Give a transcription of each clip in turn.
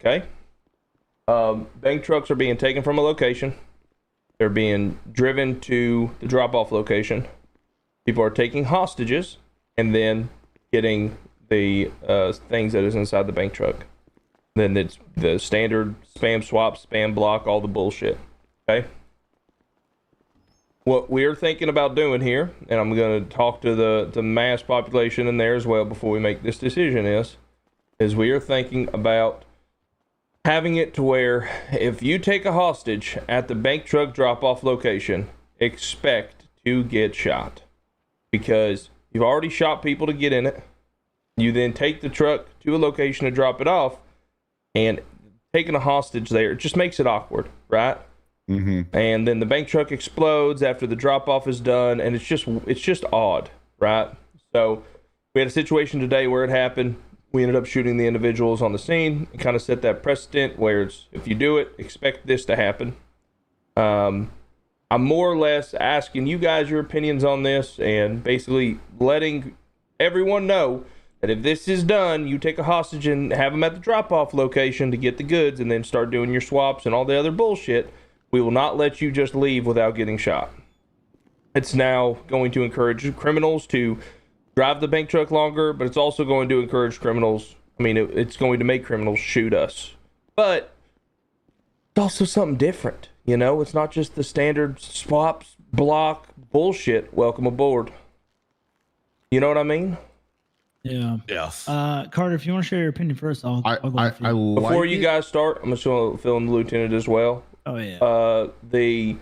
Okay. Bank trucks are being taken from a location. They're being driven to the drop-off location. People are taking hostages and then getting the things that is inside the bank truck. Then it's the standard spam swap, spam block, all the bullshit. Okay. What we're thinking about doing here, and I'm going to talk to the mass population in there as well before we make this decision, is we are thinking about having it to where if you take a hostage at the bank truck drop-off location, expect to get shot. Because you've already shot people to get in it. You then take the truck to a location to drop it off, and taking a hostage there, it just makes it awkward, right? Mm-hmm. And then the bank truck explodes after the drop-off is done, and it's just odd, right? So we had a situation today where it happened. We ended up shooting the individuals on the scene and kind of set that precedent where it's, if you do it, expect this to happen. I'm more or less asking you guys your opinions on this and basically letting everyone know that if this is done, you take a hostage and have them at the drop-off location to get the goods and then start doing your swaps and all the other bullshit. We will not let you just leave without getting shot. It's now going to encourage criminals to drive the bank truck longer, but it's also going to encourage criminals. I mean, it's going to make criminals shoot us. But it's also something different. You know, it's not just the standard swaps, block, bullshit. Welcome aboard. You know what I mean? Yeah. Yes. Carter, if you want to share your opinion first, I'll go with you. Before you guys start, I'm just going to fill in the lieutenant as well. Oh, yeah. The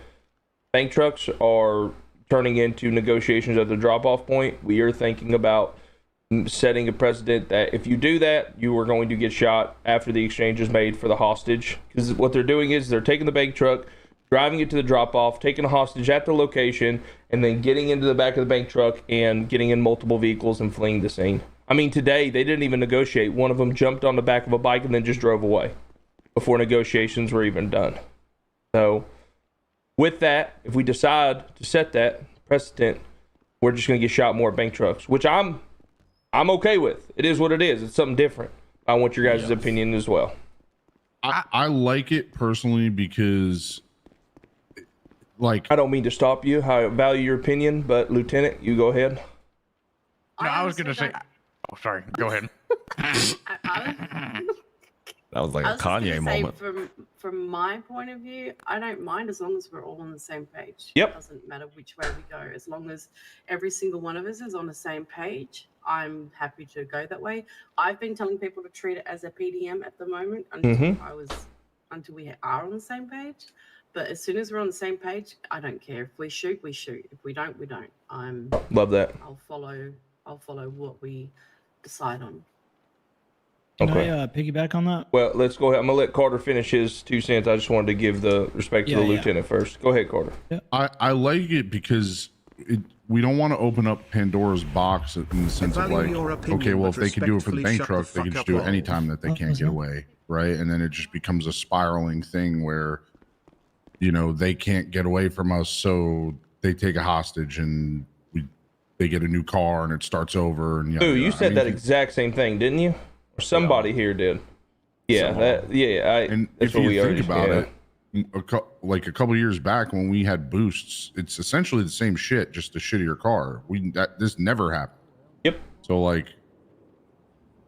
bank trucks are turning into negotiations at the drop-off point. We are thinking about setting a precedent that if you do that, you are going to get shot after the exchange is made for the hostage. Because what they're doing is they're taking the bank truck, driving it to the drop-off, taking a hostage at the location, and then getting into the back of the bank truck and getting in multiple vehicles and fleeing the scene. I mean, today, they didn't even negotiate. One of them jumped on the back of a bike and then just drove away before negotiations were even done. So, with that, if we decide to set that precedent, we're just going to get shot more at bank trucks, which I'm okay with. It is what it is. It's something different. I want your guys' opinion as well. I like it personally because, like, I don't mean to stop you. I value your opinion, but Lieutenant, you go ahead. No, I was going to say... Oh, sorry. Go ahead. That was like a Kanye moment. From my point of view, I don't mind as long as we're all on the same page. Yep. It doesn't matter which way we go. As long as every single one of us is on the same page, I'm happy to go that way. I've been telling people to treat it as a PDM at the moment until we are on the same page. But as soon as we're on the same page, I don't care. If we shoot, we shoot. If we don't, we don't. Love that. I'll follow what we decide on. Can I piggyback on that? Well, let's go ahead. I'm going to let Carter finish his 2 cents. I just wanted to give the respect to the lieutenant first. Go ahead, Carter. Yeah. I like it because we don't want to open up Pandora's box in the sense of like, okay, well, if they can do it for the bank truck, they can just do it anytime that they can't get away, right? And then it just becomes a spiraling thing where, you know, they can't get away from us, so they take a hostage and they get a new car and it starts over. And you said that exact same thing, didn't you? Or somebody here did. Yeah, and if you think about it, like a couple years back when we had boosts, it's essentially the same shit, just a shittier car. This never happened. Yep. So like,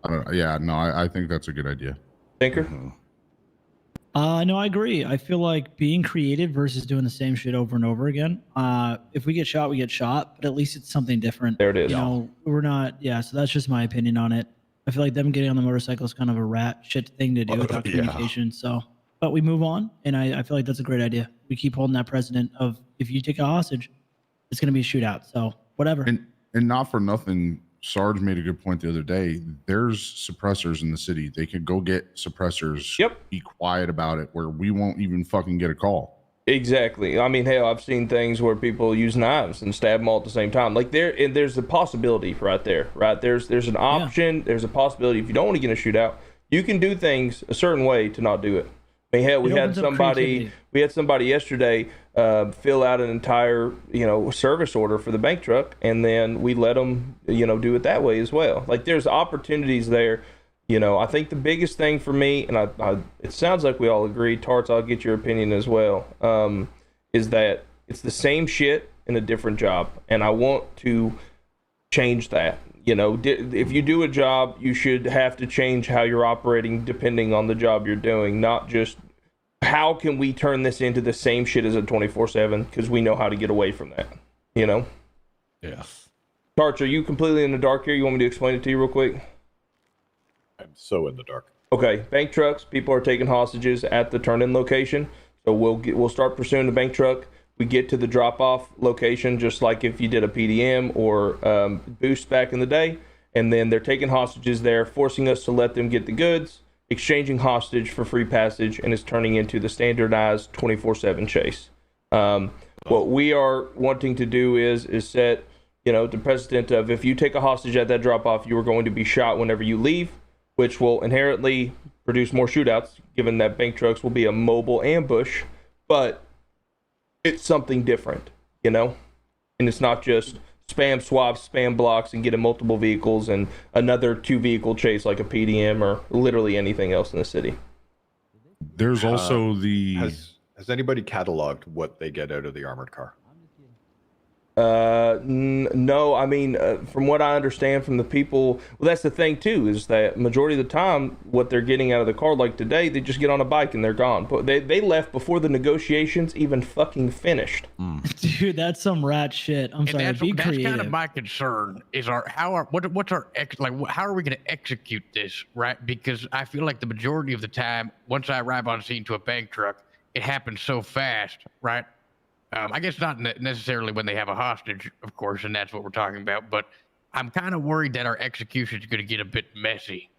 I don't know. Yeah, no, I think that's a good idea. Thinker? No, I agree. I feel like being creative versus doing the same shit over and over again. If we get shot, we get shot, but at least it's something different. There it is. You know, we're not. Yeah, so that's just my opinion on it. I feel like them getting on the motorcycle is kind of a rat shit thing to do without communication. So, but we move on, and I feel like that's a great idea. We keep holding that precedent of if you take a hostage, it's going to be a shootout. So whatever. And not for nothing, Sarge made a good point the other day. There's suppressors in the city. They could go get suppressors. Yep. Be quiet about it, where we won't even fucking get a call. Exactly. I mean, hell, I've seen things where people use knives and stab them all at the same time. Like there's a possibility right there, right? There's an option. Yeah. There's a possibility. If you don't want to get in a shootout, you can do things a certain way to not do it. I mean, hell, we had somebody yesterday fill out an entire, service order for the bank truck, and then we let them, do it that way as well. Like there's opportunities there I think the biggest thing for me, and it sounds like we all agree, Tarts, I'll get your opinion as well, is that it's the same shit in a different job. And I want to change that. If you do a job, you should have to change how you're operating depending on the job you're doing, not just how can we turn this into the same shit as a 24/7, because we know how to get away from that, Yes. Tarts, are you completely in the dark here? You want me to explain it to you real quick? I'm so in the dark. Okay, bank trucks, people are taking hostages at the turn-in location, so we'll start pursuing the bank truck. We get to the drop-off location, just like if you did a PDM or boost back in the day, and then they're taking hostages there, forcing us to let them get the goods, exchanging hostage for free passage, and it's turning into the standardized 24/7 chase. What we are wanting to do is set, the precedent of if you take a hostage at that drop-off, you are going to be shot whenever you leave, which will inherently produce more shootouts, given that bank trucks will be a mobile ambush, but it's something different, and it's not just spam swaps, spam blocks, and getting multiple vehicles and another 2-vehicle chase like a PDM or literally anything else in the city. There's also Has anybody cataloged what they get out of the armored car? No, I mean, from what I understand from the people, well, that's the thing too, is that majority of the time, what they're getting out of the car, like today, they just get on a bike and they're gone. But they left before the negotiations even fucking finished. Dude, that's some rat shit. I'm sorry. Be creative. That's kind of my concern. Is how are we going to execute this, right? Because I feel like the majority of the time, once I arrive on scene to a bank truck, it happens so fast, right? I guess not necessarily when they have a hostage, of course, and that's what we're talking about. But I'm kind of worried that our execution is going to get a bit messy.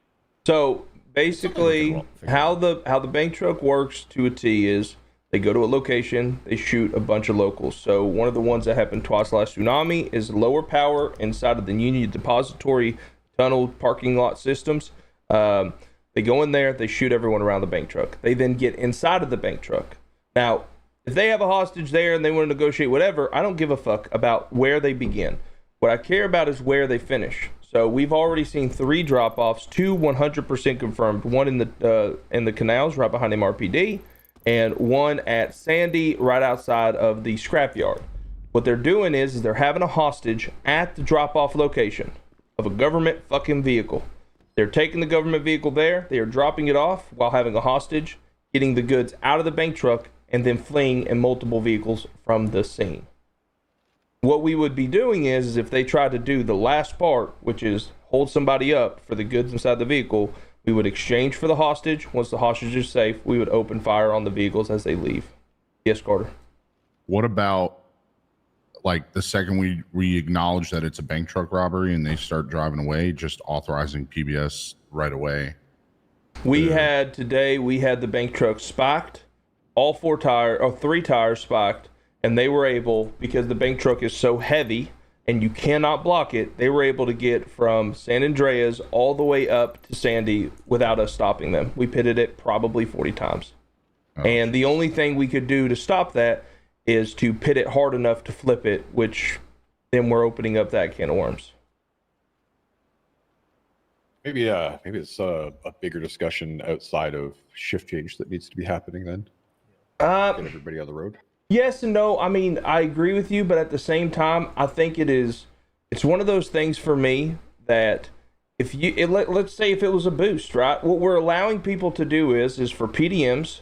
So basically, how the bank truck works to a T is they go to a location, they shoot a bunch of locals. So one of the ones that happened twice last tsunami is lower power inside of the Union Depository Tunnel parking lot systems. They go in there, they shoot everyone around the bank truck. They then get inside of the bank truck. Now, if they have a hostage there and they want to negotiate whatever, I don't give a fuck about where they begin. What I care about is where they finish. So we've already seen 3 drop-offs, 2 100% confirmed. One in the canals right behind MRPD, and one at Sandy right outside of the scrapyard. What they're doing is they're having a hostage at the drop-off location of a government fucking vehicle. They're taking the government vehicle there. They are dropping it off while having a hostage, getting the goods out of the bank truck, and then fleeing in multiple vehicles from the scene. What we would be doing is if they try to do the last part, which is hold somebody up for the goods inside the vehicle, we would exchange for the hostage. Once the hostage is safe, we would open fire on the vehicles as they leave. Yes, Carter. What about like the second we acknowledge that it's a bank truck robbery and they start driving away, just authorizing PBS right away? We had the bank truck spiked, all 3 tires spiked, and they were able, because the bank truck is so heavy and you cannot block it, they were able to get from San Andreas all the way up to Sandy without us stopping them. We pitted it probably 40 times. And the only thing we could do to stop that is to pit it hard enough to flip it, which then we're opening up that can of worms. Maybe it's a bigger discussion outside of shift change that needs to be happening then. Get everybody on the road. Yes and no. I mean, I agree with you, but at the same time, I think it's one of those things for me that let's say if it was a boost, right? What we're allowing people to do is for PDMs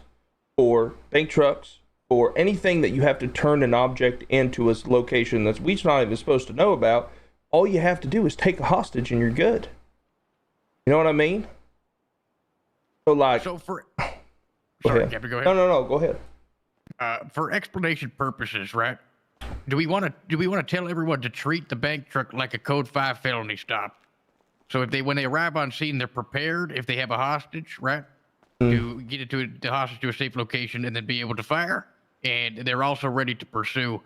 or bank trucks or anything that you have to turn an object into a location that's we're not even supposed to know about, all you have to do is take a hostage and you're good. You know what I mean? Sorry, Captain, go ahead. No, go ahead. For explanation purposes, right? Do we want to tell everyone to treat the bank truck like a Code 5 felony stop? So when they arrive on scene, they're prepared if they have a hostage, right? To get the hostage to a safe location and then be able to fire, and they're also ready to pursue.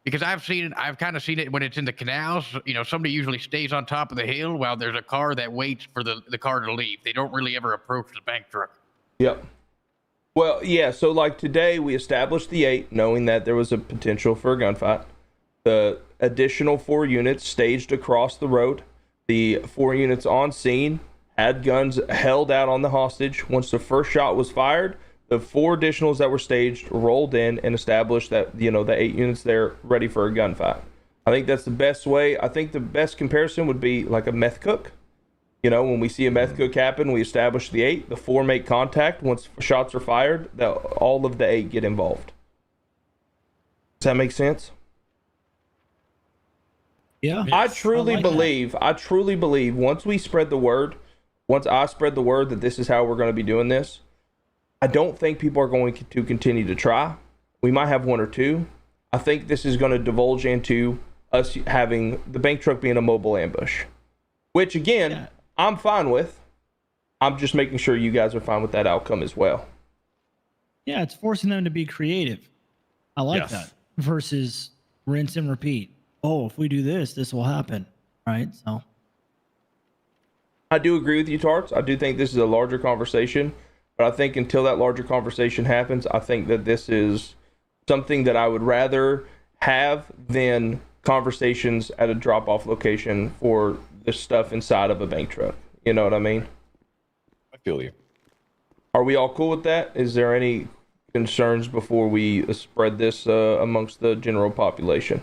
Because I've kind of seen it when it's in the canals. Somebody usually stays on top of the hill while there's a car that waits for the car to leave. They don't really ever approach the bank truck. Yep. Well, yeah, so like today we established the 8, knowing that there was a potential for a gunfight. The additional 4 units staged across the road. The 4 units on scene had guns held out on the hostage. Once the first shot was fired, the 4 additionals that were staged rolled in and established that, the 8 units there ready for a gunfight. I think that's the best way. I think the best comparison would be like a meth cook. When we see a meth cook happen, we establish the 8, the 4 make contact. Once shots are fired, all of the 8 get involved. Does that make sense? Yeah. I truly believe once I spread the word that this is how we're going to be doing this, I don't think people are going to continue to try. We might have 1 or 2. I think this is going to divulge into us having the bank truck being a mobile ambush, which again, I'm fine with. I'm just making sure you guys are fine with that outcome as well. Yeah, it's forcing them to be creative. I like that versus rinse and repeat. Oh, if we do this, this will happen. Right? So I do agree with you, Tarts. I do think this is a larger conversation, but I think until that larger conversation happens, I think that this is something that I would rather have than conversations at a drop-off location for the stuff inside of a bank truck. You know what I mean? I feel you. Are we all cool with that? Is there any concerns before we spread this amongst the general population?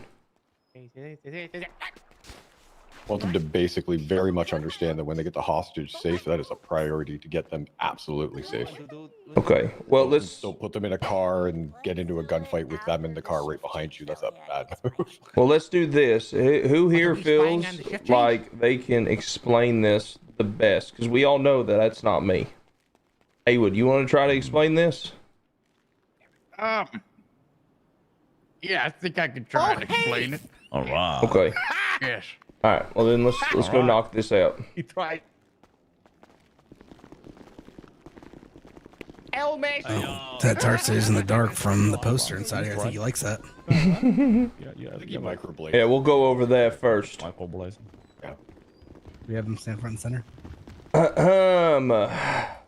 I want them to basically very much understand that when they get the hostage safe, that is a priority to get them absolutely safe. Okay. Well, let's don't put them in a car and get into a gunfight with them in the car right behind you. That's a bad move. Well, let's do this. Who here feels like they can explain this the best? Because we all know that that's not me. Haywood, you want to try to explain this? Yeah, I think I could try to explain it. All right. Okay. Yes. All right. Well, then let's go knock this out. He tried. Oh, that Tart stays in the dark from the poster inside here. I think he likes that. Yeah, we'll go over that first. We have him stand front and center.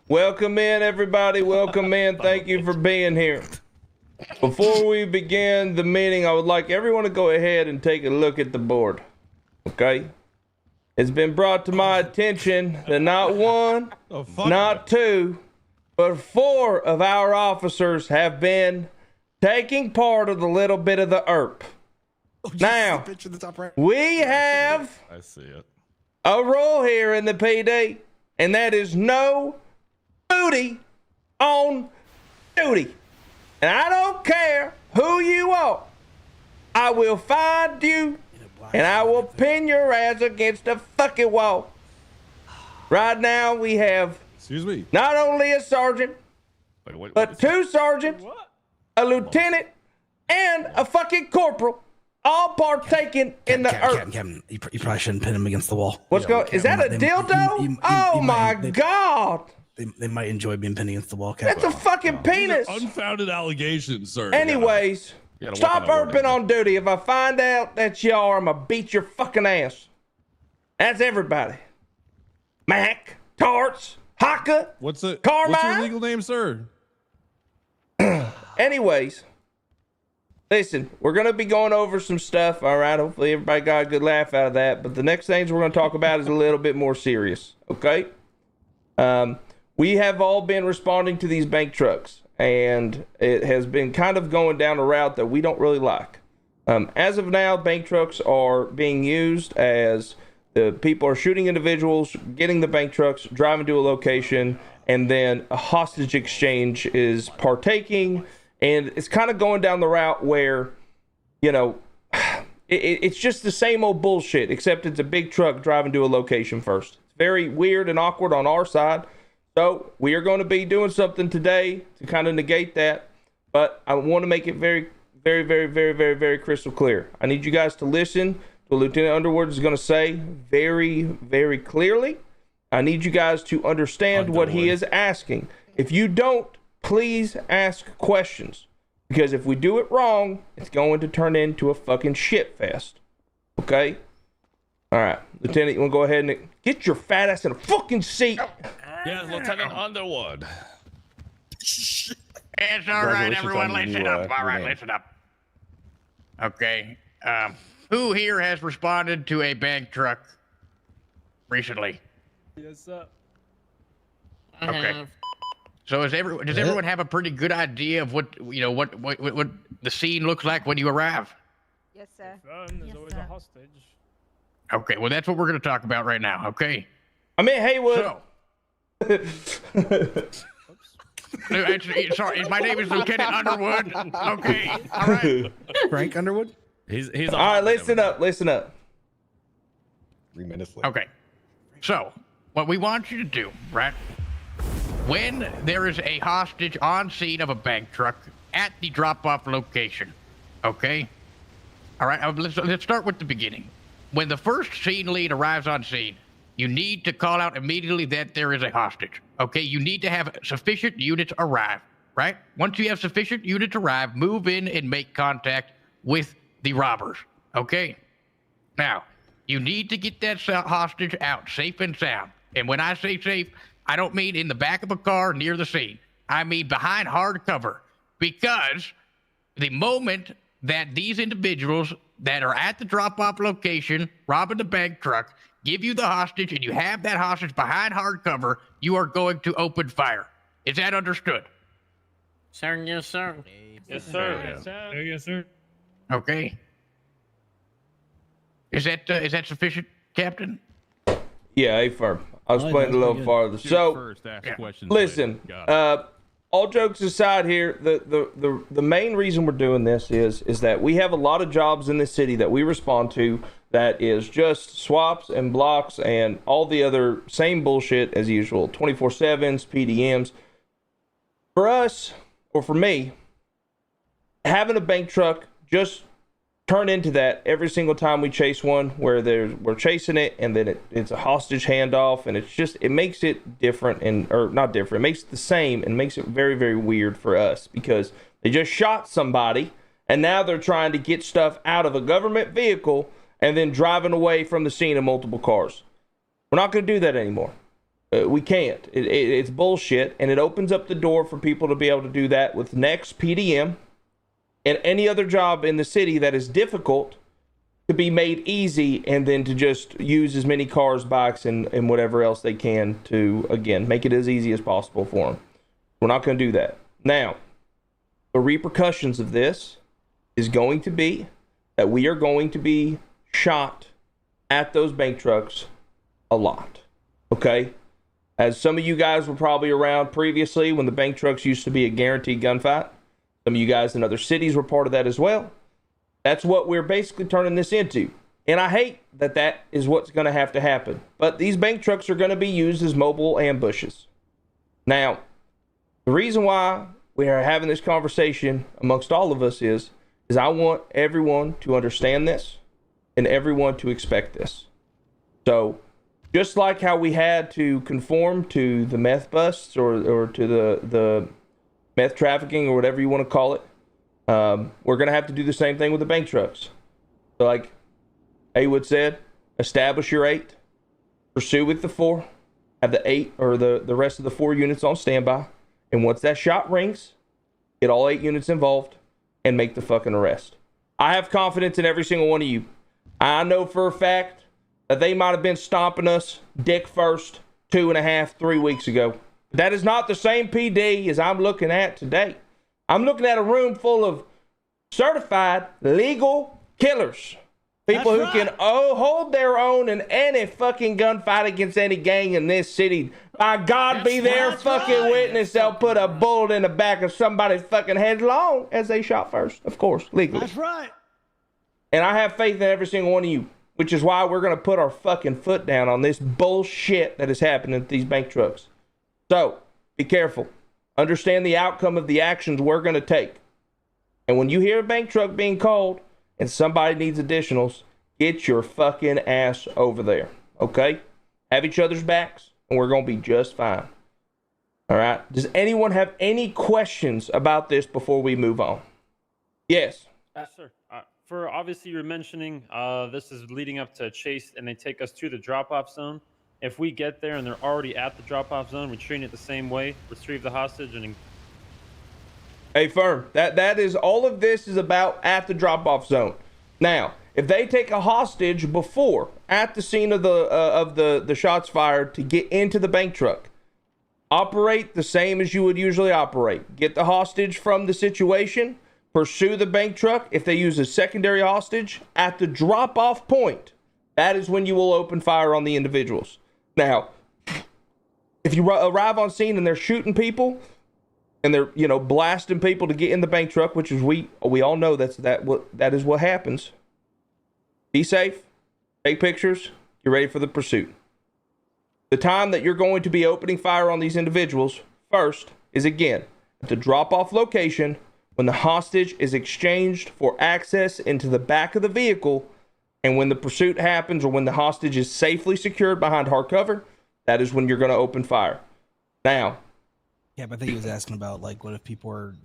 Welcome in, everybody. Welcome in. Thank you for being here. Before we begin the meeting, I would like everyone to go ahead and take a look at the board. Okay? It's been brought to my attention that not 1, not 2, but 4 of our officers have been taking part of the little bit of the ERP. Now, we have I see it. a rule here in the PD, and that is no booty on duty. And I don't care who you are. I will find you and I will pin your ass against a fucking wall. Right now we have not only a sergeant, but 2 sergeants, a lieutenant, and a fucking corporal, all partaking in the earth. Captain, you probably shouldn't pin him against the wall. What's going? Is that a dildo? Oh my god! They might enjoy being pinned against the wall, Captain. That's a fucking penis. Unfounded allegations, sir. Anyways, stop burping on duty. If I find out that you are, I'm gonna beat your fucking ass. That's everybody. Mac, Tarts, Haka, Carmine. What's your legal name, sir? Anyways, listen, we're going to be going over some stuff, all right? Hopefully everybody got a good laugh out of that. But the next things we're going to talk about is a little bit more serious, okay? We have all been responding to these bank trucks, and it has been kind of going down a route that we don't really like. As of now, bank trucks are being used as the people are shooting individuals, getting the bank trucks, driving to a location, and then a hostage exchange is partaking. And it's kind of going down the route where, you know, it's just the same old bullshit, except it's a big truck driving to a location first. It's very weird and awkward on our side. So we are going to be doing something today to kind of negate that. But I want to make it very, very, very, very, very, very crystal clear. I need you guys to listen to what Lieutenant Underwood is going to say very, very clearly. I need you guys to understand what he is asking. If you don't, please ask questions, because if we do it wrong, it's going to turn into a fucking shit fest. Okay? All right, Lieutenant, you want to go ahead and get your fat ass in a fucking seat? Yes, Lieutenant Underwood. It's all right, everyone. Listen up. All right, listen up. Okay. Who here has responded to a bank truck recently? Yes, sir. Okay. So does everyone have a pretty good idea of what the scene looks like when you arrive? Yes, sir. There's always a hostage. Okay, well that's what we're gonna talk about right now. Okay. I'm in Haywood. So. Sorry, my name is Lieutenant Underwood. Okay, all right. Frank Underwood. He's All right, listen up. 3 minutes later. Okay. So, what we want you to do, right? When there is a hostage on scene of a bank truck at the drop-off location, okay? All right, let's start with the beginning. When the first scene lead arrives on scene, you need to call out immediately that there is a hostage, okay? You need to have sufficient units arrive, right? Once you have sufficient units arrive, move in and make contact with the robbers, okay? Now, you need to get that hostage out safe and sound. And when I say safe, I don't mean in the back of a car near the scene. I mean behind hard cover. Because the moment that these individuals that are at the drop-off location, robbing the bank truck, give you the hostage, and you have that hostage behind hard cover, you are going to open fire. Is that understood? Sir, yes, sir. Yes, sir. Yes, sir. Yes, sir. Okay. Is that sufficient, Captain? Yeah, hey, firm. I'll explain it a little farther. So, listen, all jokes aside here, the main reason we're doing this is that we have a lot of jobs in this city that we respond to that is just swaps and blocks and all the other same bullshit as usual, 24/7s, PDMs. For us, or for me, having a bank truck just turn into that every single time we chase one, where we're chasing it and then it's a hostage handoff, and it makes it different, or not different, it makes it the same, and makes it very, very weird for us, because they just shot somebody and now they're trying to get stuff out of a government vehicle and then driving away from the scene in multiple cars. We're not going to do that anymore. We can't. It's bullshit, and it opens up the door for people to be able to do that with next PDM and any other job in the city that is difficult to be made easy, and then to just use as many cars, bikes, and whatever else they can to, again, make it as easy as possible for them. We're not going to do that. Now, the repercussions of this is going to be that we are going to be shot at those bank trucks a lot, okay? As some of you guys were probably around previously when the bank trucks used to be a guaranteed gunfight. Some of you guys in other cities were part of that as well. That's what we're basically turning this into. And I hate that is what's going to have to happen. But these bank trucks are going to be used as mobile ambushes. Now, the reason why we are having this conversation amongst all of us is I want everyone to understand this and everyone to expect this. So, just like how we had to conform to the meth busts or to the meth trafficking, or whatever you want to call it, we're going to have to do the same thing with the bank trucks. So like Haywood said, establish your 8, pursue with the 4, have the 8 or the rest of the 4 units on standby, and once that shot rings, get all 8 units involved and make the fucking arrest. I have confidence in every single one of you. I know for a fact that they might have been stomping us dick first 2.5, 3 weeks ago. That is not the same PD as I'm looking at today. I'm looking at a room full of certified legal killers. People who can hold their own in any fucking gunfight against any gang in this city. By God, be their fucking witness. They'll put a bullet in the back of somebody's fucking head, as long as they shot first, of course, legally. That's right. And I have faith in every single one of you, which is why we're going to put our fucking foot down on this bullshit that is happening at these bank trucks. So, be careful. Understand the outcome of the actions we're going to take. And when you hear a bank truck being called and somebody needs additionals, get your fucking ass over there. Okay? Have each other's backs, and we're going to be just fine. All right? Does anyone have any questions about this before we move on? Yes. Yes, sir. For obviously you're mentioning this is leading up to a chase, and they take us to the drop-off zone. If we get there and they're already at the drop-off zone, we treat it the same way, retrieve the hostage, and... Hey, firm, that is, all of this is about at the drop-off zone. Now, if they take a hostage before, at the scene of the shots fired to get into the bank truck, operate the same as you would usually operate. Get the hostage from the situation, pursue the bank truck. If they use a secondary hostage at the drop-off point, that is when you will open fire on the individuals. Now, if you arrive on scene and they're shooting people and they're, blasting people to get in the bank truck, which is we all know that is what happens. Be safe, take pictures, get ready for the pursuit. The time that you're going to be opening fire on these individuals first is, again, at the drop-off location when the hostage is exchanged for access into the back of the vehicle, and when the pursuit happens or when the hostage is safely secured behind hard cover, that is when you're going to open fire. Now. Yeah, but I think he was asking about, like, what if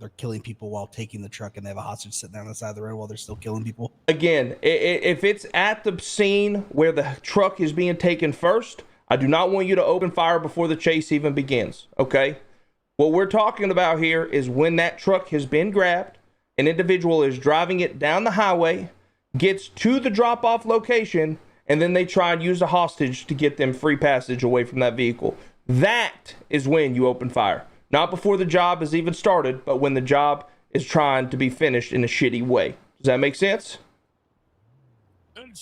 they're killing people while taking the truck and they have a hostage sitting there on the side of the road while they're still killing people? Again, if it's at the scene where the truck is being taken first, I do not want you to open fire before the chase even begins, okay? What we're talking about here is when that truck has been grabbed, an individual is driving it down the highway, gets to the drop-off location, and then they try and use a hostage to get them free passage away from that vehicle. That is when you open fire. Not before the job has even started, but when the job is trying to be finished in a shitty way. Does that make sense?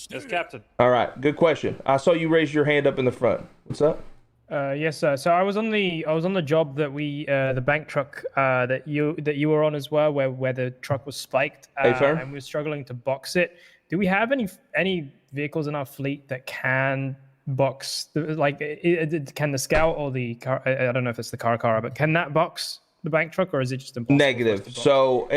Yes, Captain. All right, good question. I saw you raise your hand up in the front. What's up? Yes, sir. So I was on the job that the bank truck that you were on as well, where the truck was spiked, and we were struggling to box it. Do we have any vehicles in our fleet that can box? Can the Scout or the car? I don't know if it's the car, but can that box the bank truck, or is it just impossible? Negative. So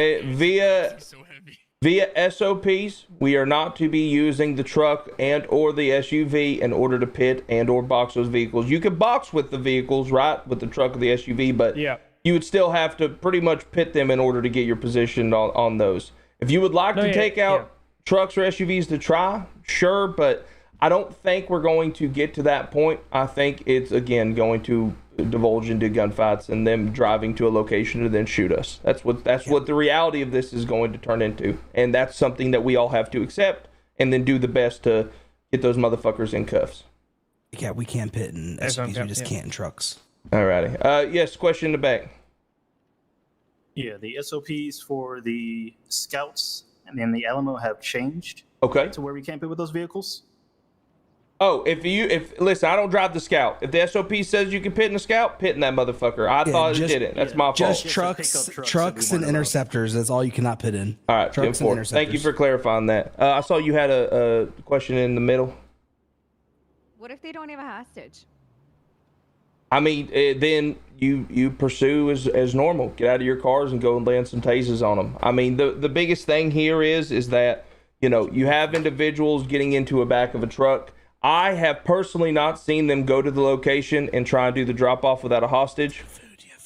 via SOPs, we are not to be using the truck and or the SUV in order to pit and or box those vehicles. You can box with the vehicles, right, with the truck or the SUV, but you would still have to pretty much pit them in order to get your position on those. If you would like to take out trucks or SUVs to try, sure, but I don't think we're going to get to that point. I think it's, again, going to divulge into gunfights and them driving to a location to then shoot us. That's what the reality of this is going to turn into, and that's something that we all have to accept and then do the best to get those motherfuckers in cuffs. Yeah, we can't pit in SUVs, we just can't in trucks. Alrighty. Yes, question in the back. Yeah, the SOPs for the Scouts and then the Alamo have changed. Okay. To where we can't pit with those vehicles. Oh, listen, I don't drive the Scout. If the SOP says you can pit in the Scout, pit in that motherfucker. I thought it didn't. That's my fault. Just trucks and interceptors. That's all you cannot pit in. All right, trucks and interceptors. Thank you for clarifying that. I saw you had a question in the middle. What if they don't have a hostage? I mean, then you pursue as normal. Get out of your cars and go and land some tasers on them. I mean, the biggest thing here is that, you have individuals getting into a back of a truck. I have personally not seen them go to the location and try and do the drop-off without a hostage.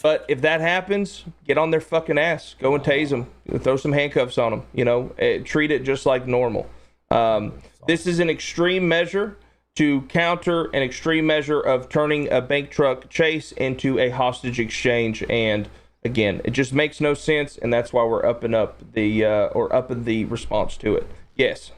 But if that happens, get on their fucking ass. Go and tase them. Throw some handcuffs on them. Treat it just like normal. This is an extreme measure to counter an extreme measure of turning a bank truck chase into a hostage exchange. And again, it just makes no sense, and that's why we're upping the response to it. Yes.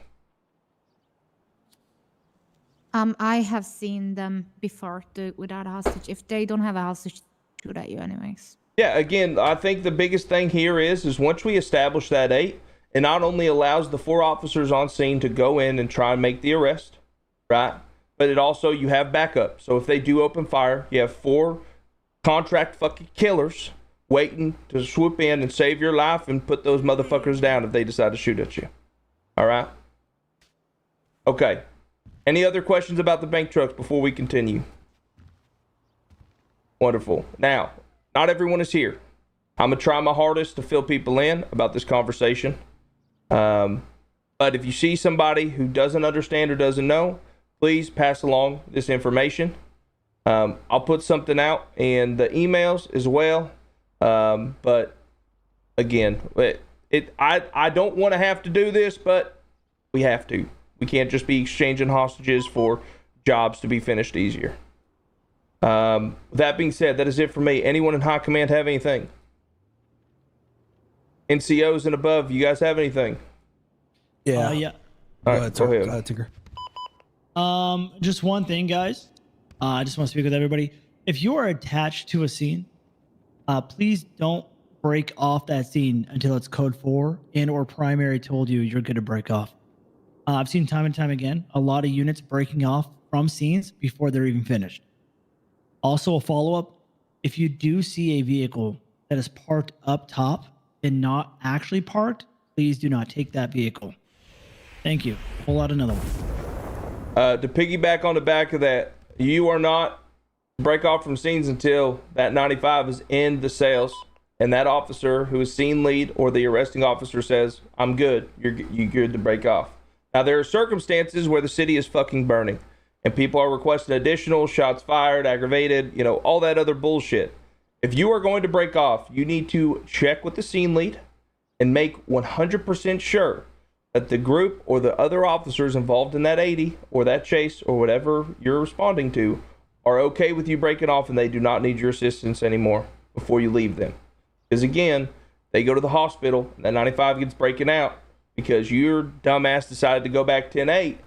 I have seen them before do it without a hostage. If they don't have a hostage, shoot at you anyways. Yeah, again, I think the biggest thing here is once we establish that 8, it not only allows the 4 officers on scene to go in and try and make the arrest, right? But it also, you have backup. So if they do open fire, you have 4 contract fucking killers waiting to swoop in and save your life and put those motherfuckers down if they decide to shoot at you. All right? Okay. Any other questions about the bank trucks before we continue? Wonderful. Now, not everyone is here. I'm going to try my hardest to fill people in about this conversation. But if you see somebody who doesn't understand or doesn't know, please pass along this information. I'll put something out in the emails as well. But again, I don't want to have to do this, but we have to. We can't just be exchanging hostages for jobs to be finished easier. That being said, that is it for me. Anyone in high command have anything? NCOs and above, you guys have anything? Yeah. Yeah. All right, go ahead. Tinker. Just one thing, guys. I just want to speak with everybody. if you are attached to a scene, please don't break off that scene until it's code 4 and or primary told you you're good to break off. I've seen time and time again a lot of units breaking off from scenes before they're even finished. Also, a follow-up, if you do see a vehicle that is parked up top and not actually parked, please do not take that vehicle. Thank you. Pull out another one. To piggyback on the back of that, you are not break off from scenes until that 95 is in the sales and that officer who is scene lead or the arresting officer says, I'm good, you're good to break off. Now, there are circumstances where the city is fucking burning and people are requesting additional shots fired, aggravated, you know, all that other bullshit. If you are going to break off, you need to check with the scene lead and make 100% sure that the group or the other officers involved in that 80 or that chase or whatever you're responding to are okay with you breaking off and they do not need your assistance anymore before you leave them. Because again, they go to the hospital and that 95 gets breaking out because your dumbass decided to go back 10-8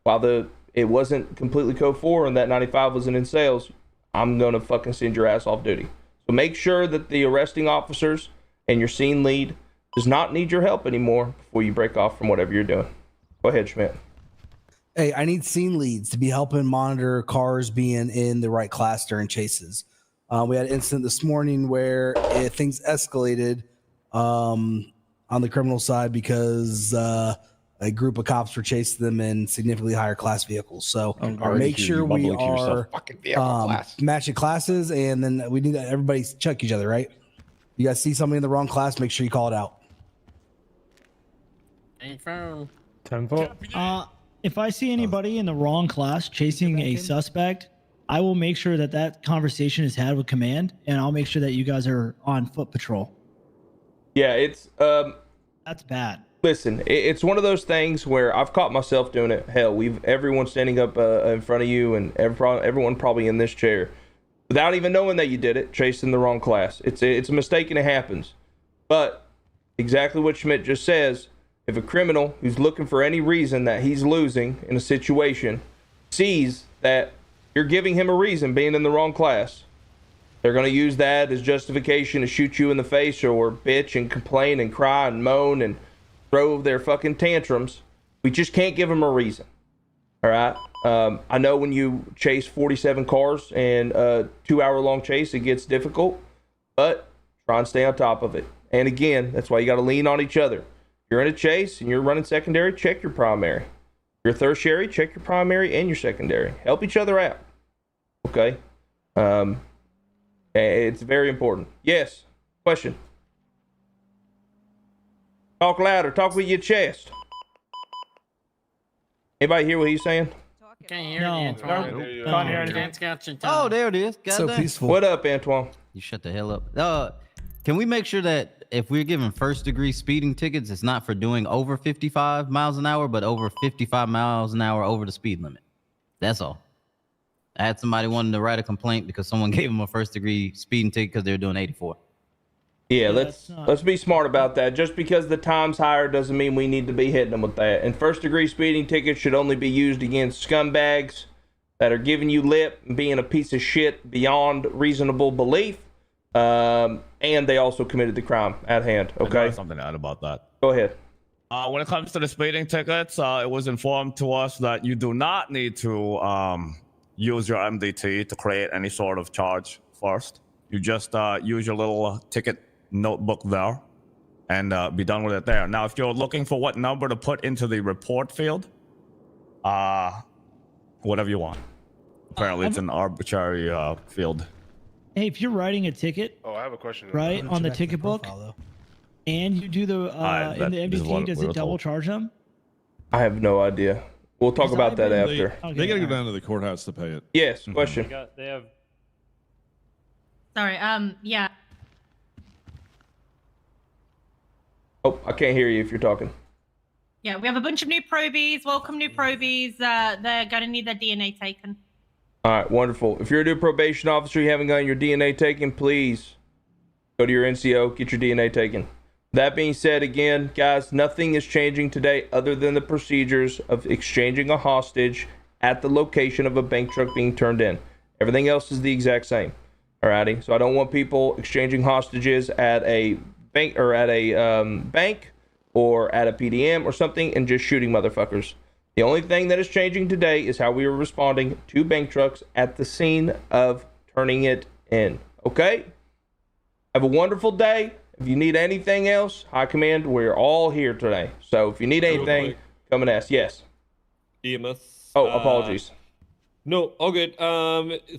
while it wasn't completely code 4 and that 95 wasn't in sales. I'm going to fucking send your ass off duty. So make sure that the arresting officers and your scene lead does not need your help anymore before you break off from whatever you're doing. Go ahead, Schmidt. Hey, I need scene leads to be helping monitor cars being in the right class during chases. We had an incident this morning where things escalated on the criminal side because a group of cops were chasing them in significantly higher class vehicles. So make sure we are matching classes, and then we need everybody check each other, right? You guys see somebody in the wrong class, make sure you call it out. If I see anybody in the wrong class chasing a suspect, I will make sure that conversation is had with command, and I'll make sure that you guys are on foot patrol. Yeah, it's that's bad. Listen, it's one of those things where I've caught myself doing it. Hell, everyone standing up in front of you and everyone probably in this chair without even knowing that you did it, chasing the wrong class. It's a mistake and it happens. But exactly what Schmidt just says, if a criminal who's looking for any reason that he's losing in a situation sees that you're giving him a reason being in the wrong class, they're going to use that as justification to shoot you in the face or bitch and complain and cry and moan and throw their fucking tantrums. We just can't give them a reason. All right? I know when you chase 47 cars and a 2-hour-long chase, it gets difficult, but try and stay on top of it. And again, that's why you got to lean on each other. If you're in a chase and you're running secondary, check your primary. If you're tertiary, check your primary and your secondary. Help each other out. Okay? It's very important. Yes. Question. Talk louder. Talk with your chest. Anybody hear what he's saying? Can't hear No. you, Antoine. Can't hear anything. Oh, there it is. So Goddamn. peaceful. What up, Antoine? You shut the hell up. Can we make sure that if we're giving first-degree speeding tickets, it's not for doing over 55 miles an hour, but over 55 miles an hour over the speed limit? That's all. I had somebody wanting to write a complaint because someone gave them a first-degree speeding ticket because they were doing 84. Yeah, let's be smart about that. Just because the time's higher doesn't mean we need to be hitting them with that. And first-degree speeding tickets should only be used against scumbags that are giving you lip and being a piece of shit beyond reasonable belief. And they also committed the crime at hand. Okay. Something to add about that. Go ahead. When it comes to the speeding tickets, it was informed to us that you do not need to use your MDT to create any sort of charge first. You just use your little ticket notebook there and be done with it there. Now, if you're looking for what number to put into the report field, whatever you want. Apparently, it's an arbitrary field. Hey, if you're writing a ticket, I have a question. Right on the ticket book, and you do the in the MDT, does it double charge them? I have no idea. We'll talk about that after. They gotta go down to the courthouse to pay it. Yes. Question. They have. Sorry. Yeah. Oh, I can't hear you if you're talking. Yeah, we have a bunch of new probies. Welcome, new probies. They're going to need their DNA taken. All right, wonderful. If you're a new probation officer, you haven't gotten your DNA taken, please go to your NCO, get your DNA taken. That being said, again, guys, nothing is changing today other than the procedures of exchanging a hostage at the location of a bank truck being turned in. Everything else is the exact same. Alrighty. So I don't want people exchanging hostages at a bank or at a bank or at a PDM or something and just shooting motherfuckers. The only thing that is changing today is how we are responding to bank trucks at the scene of turning it in. Okay? Have a wonderful day. If you need anything else, High Command, we're all here today. So if you need anything, come and ask. Yes. EMS. Oh, apologies. No, all good.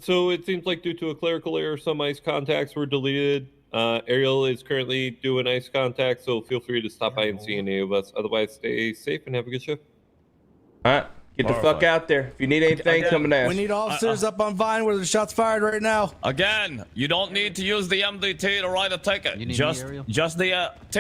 So it seems like due to a clerical error, some ICE contacts were deleted. Ariel is currently doing ICE contacts, so feel free to stop by and see any of us. Otherwise, stay safe and have a good shift. All right. Get the fuck out there. If you need anything, come and ask. We need officers up on Vine where the shots fired right now. Again, you don't need to use the MDT to write a ticket. You need Just the ticket.